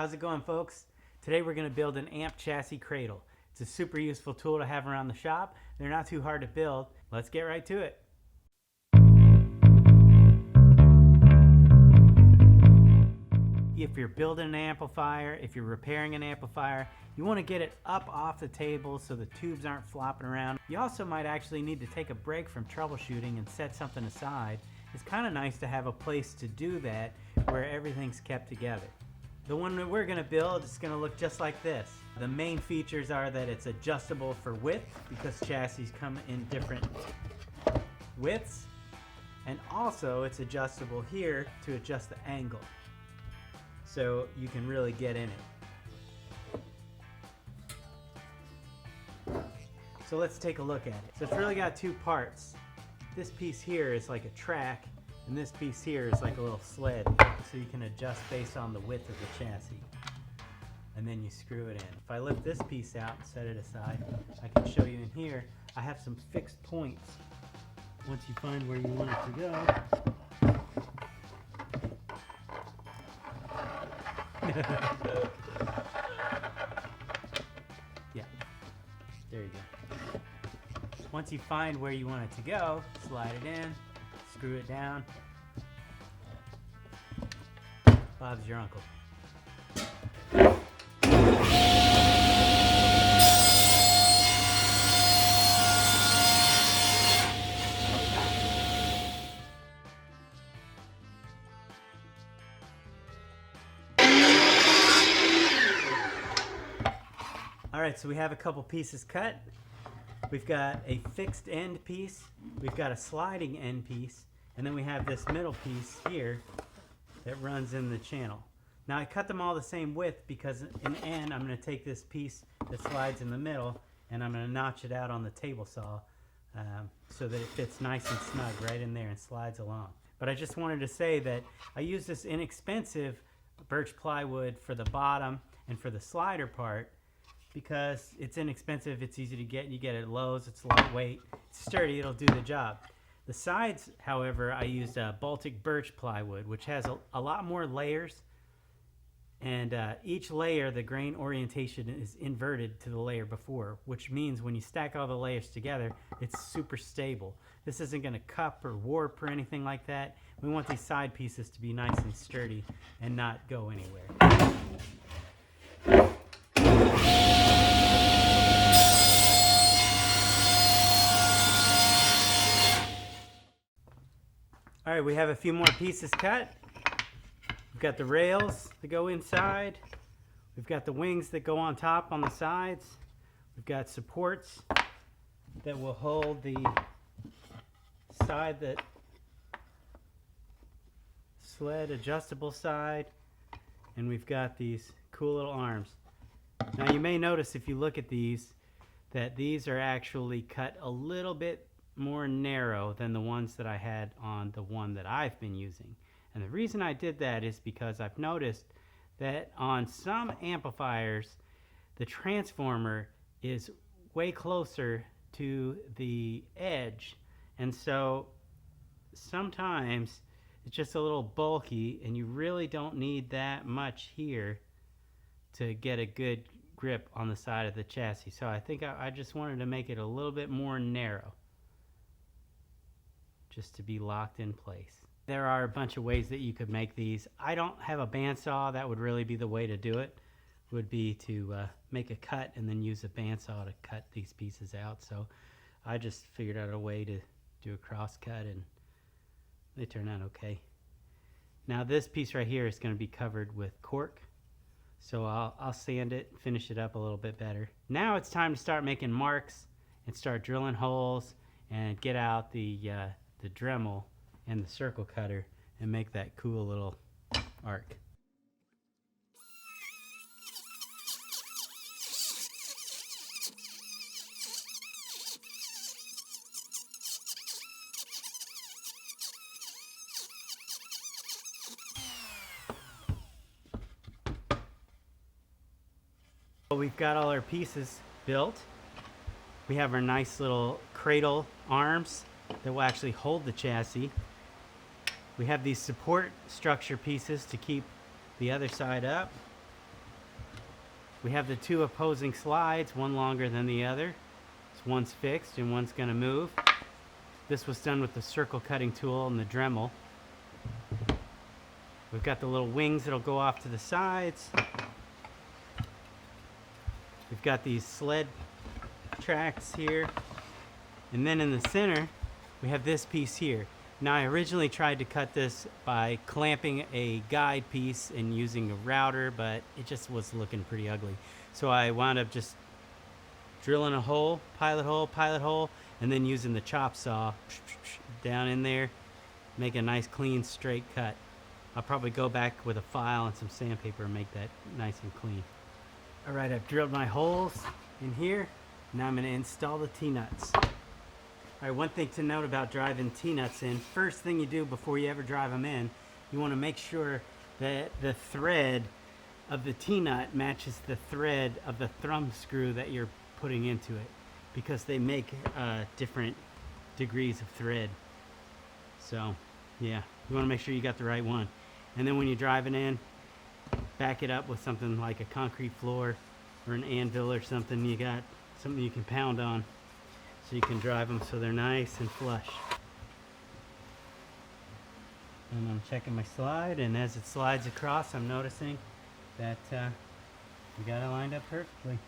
How's it going, folks? Today we're going to build an amp chassis cradle. It's a super useful tool to have around the shop. They're not too hard to build. Let's get right to it. If you're building an amplifier, if you're repairing an amplifier, you want to get it up off the table so the tubes aren't flopping around. You also might actually need to take a break from troubleshooting and set something aside. It's kind of nice to have a place to do that where everything's kept together. The one that we're going to build is going to look just like this. The main features are that it's adjustable for width because chassis come in different widths, and also it's adjustable here to adjust the angle so you can really get in it. So let's take a look at it. So it's really got two parts. This piece here is like a track, and this piece here is like a little sled, so you can adjust based on the width of the chassis. And then you screw it in. If I lift this piece out and set it aside, I can show you in here, I have some fixed points. Once you find where you want it to go, yeah, there you go. Once you find where you want it to go, slide it in, screw it down. Bob's your uncle. Alright, so we have a couple pieces cut. We've got a fixed end piece, we've got a sliding end piece, and then we have this middle piece here that runs in the channel. Now I cut them all the same width because in the end I'm going to take this piece that slides in the middle and I'm going to notch it out on the table saw so that it fits nice and snug right in there and slides along. But I just wanted to say that I use this inexpensive birch plywood for the bottom and for the slider part because it's inexpensive, it's easy to get, you get it at Lowe's, it's lightweight, it's sturdy, it'll do the job. The sides, however, I used Baltic birch plywood, which has a lot more layers, and each layer, the grain orientation is inverted to the layer before, which means when you stack all the layers together, it's super stable. This isn't going to cup or warp or anything like that. We want these side pieces to be nice and sturdy and not go anywhere. Alright, we have a few more pieces cut. We've got the rails that go inside. We've got the wings that go on top on the sides. We've got supports that will hold the side, that sled adjustable side. And we've got these cool little arms. Now you may notice if you look at these that these are actually cut a little bit more narrow than the ones that I had on the one that I've been using. And the reason I did that is because I've noticed that on some amplifiers the transformer is way closer to the edge, and so sometimes it's just a little bulky and you really don't need that much here to get a good grip on the side of the chassis. So I think I just wanted to make it a little bit more narrow, just to be locked in place. There are a bunch of ways that you could make these. I don't have a bandsaw. That would really be the way to do it, would be to make a cut and then use a bandsaw to cut these pieces out. So I just figured out a way to do a cross cut and they turn out okay. Now this piece right here is going to be covered with cork, so I'll sand it, finish it up a little bit better. Now it's time to start making marks and start drilling holes and get out the Dremel and the circle cutter and make that cool little arc. We've got all our pieces built. We have our nice little cradle arms that will actually hold the chassis. We have these support structure pieces to keep the other side up. We have the two opposing slides, one longer than the other. So one's fixed and one's going to move. This was done with the circle cutting tool and the Dremel. We've got the little wings that'll go off to the sides. We've got these sled tracks here. And then in the center, we have this piece here. Now I originally tried to cut this by clamping a guide piece and using a router, but it just was looking pretty ugly. So I wound up just drilling a hole, pilot hole, and then using the chop saw down in there, make a nice clean straight cut. I'll probably go back with a file and some sandpaper and make that nice and clean. All right, I've drilled my holes in here. Now I'm going to install the T-nuts. All right, one thing to note about driving T-nuts in, first thing you do before you ever drive them in, you want to make sure that the thread of the T-nut matches the thread of the thumb screw that you're putting into it, because they make different degrees of thread. So yeah, you want to make sure you got the right one. And then when you're driving in, back it up with something like a concrete floor or an anvil or something. You got something you can pound on so you can drive them so they're nice and flush. And I'm checking my slide, and as it slides across, I'm noticing that we got it lined up perfectly.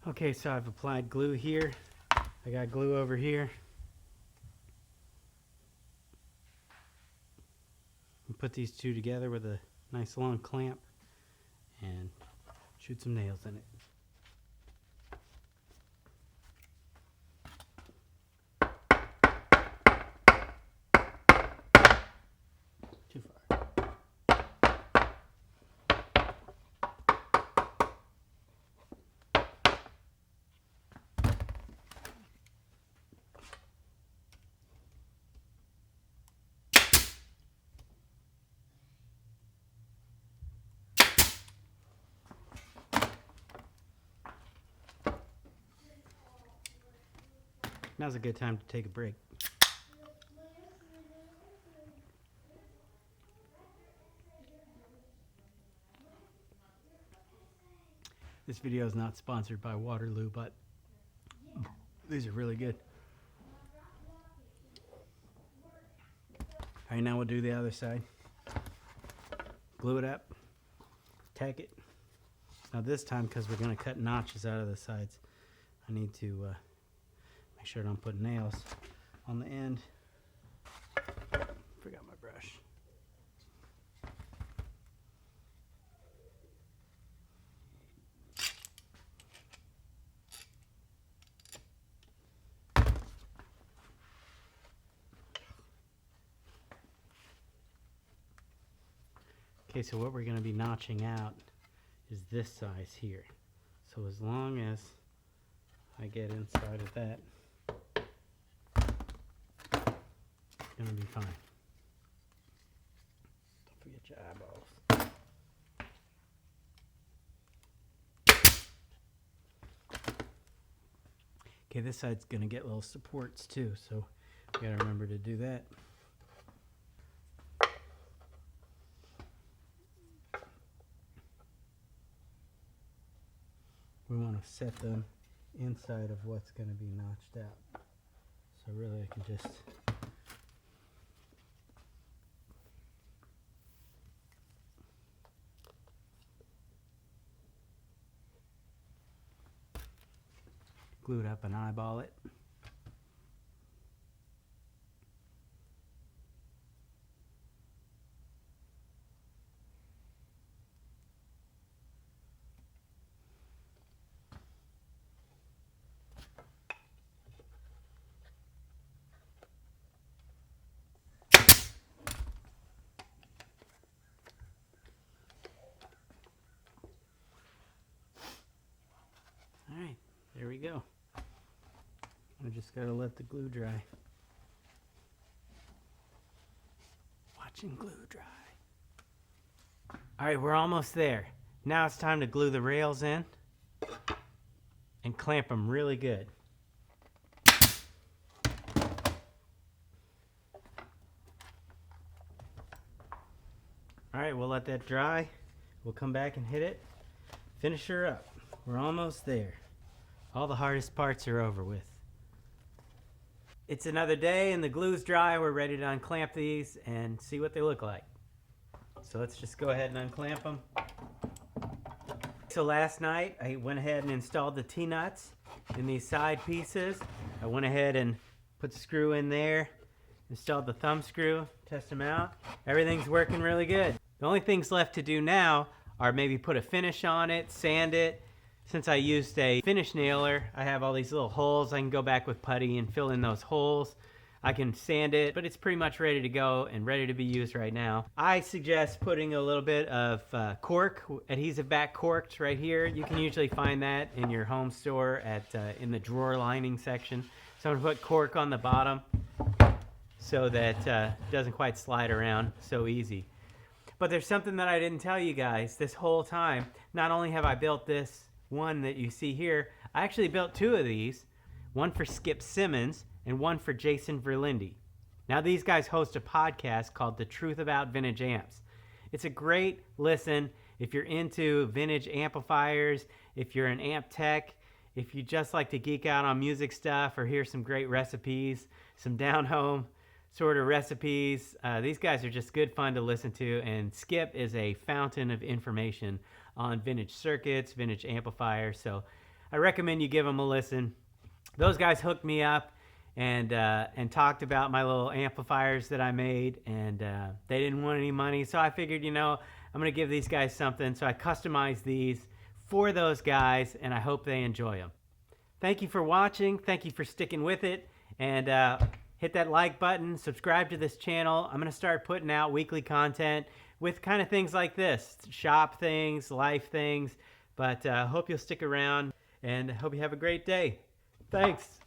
Okay, so I've applied glue here. I got glue over here. And put these two together with a nice long clamp and shoot some nails in it. Too far. Now's a good time to take a break. This video is not sponsored by Waterloo, but these are really good. All right, now we'll do the other side. Glue it up, tack it. Now this time, because we're going to cut notches out of the sides, I need to make sure I don't put nails on the end. Forgot my brush. Okay, so what we're going to be notching out is this size here. So as long as I get inside of that, it's going to be fine. Don't forget your eyeballs. Okay, this side's going to get little supports too, so we got to remember to do that. We want to set them inside of what's going to be notched out. So really I can just glue it up and eyeball it. Alright, there we go. I just gotta let the glue dry. Watching glue dry. Alright, we're almost there. Now it's time to glue the rails in and clamp them really good. Alright, we'll let that dry. We'll come back and hit it. finish her up. We're almost there. All the hardest parts are over with. It's another day and the glue's dry. We're ready to unclamp these and see what they look like. So let's just go ahead and unclamp them. So last night I went ahead and installed the T-nuts in these side pieces. I went ahead and put the screw in there, installed the thumb screw, test them out. Everything's working really good. The only things left to do now are maybe put a finish on it, sand it. Since I used a finish nailer, I have all these little holes. I can go back with putty and fill in those holes. I can sand it, but it's pretty much ready to go and ready to be used right now. I suggest putting a little bit of cork, adhesive back corked right here. You can usually find that in your home store at in the drawer lining section. So I'm gonna put cork on the bottom so that it doesn't quite slide around so easy. But there's something that I didn't tell you guys this whole time. Not only have I built this one that you see here, I actually built two of these, one for Skip Simmons and one for Jason Verlinde. Now these guys host a podcast called The Truth About Vintage Amps. It's a great listen if you're into vintage amplifiers, if you're an amp tech, if you just like to geek out on music stuff or hear some great recipes, some down home sort of recipes. These guys are just good fun to listen to, and Skip is a fountain of information on vintage circuits, vintage amplifiers, so I recommend you give them a listen. Those guys hooked me up and talked about my little amplifiers that I made, and they didn't want any money, so I figured, you know, I'm gonna give these guys something, so I customized these for those guys, and I hope they enjoy them. Thank you for watching, thank you for sticking with it, and hit that like button, subscribe to this channel. I'm gonna start putting out weekly content with kind of things like this, shop things, life things, but hope you'll stick around and hope you have a great day. Thanks.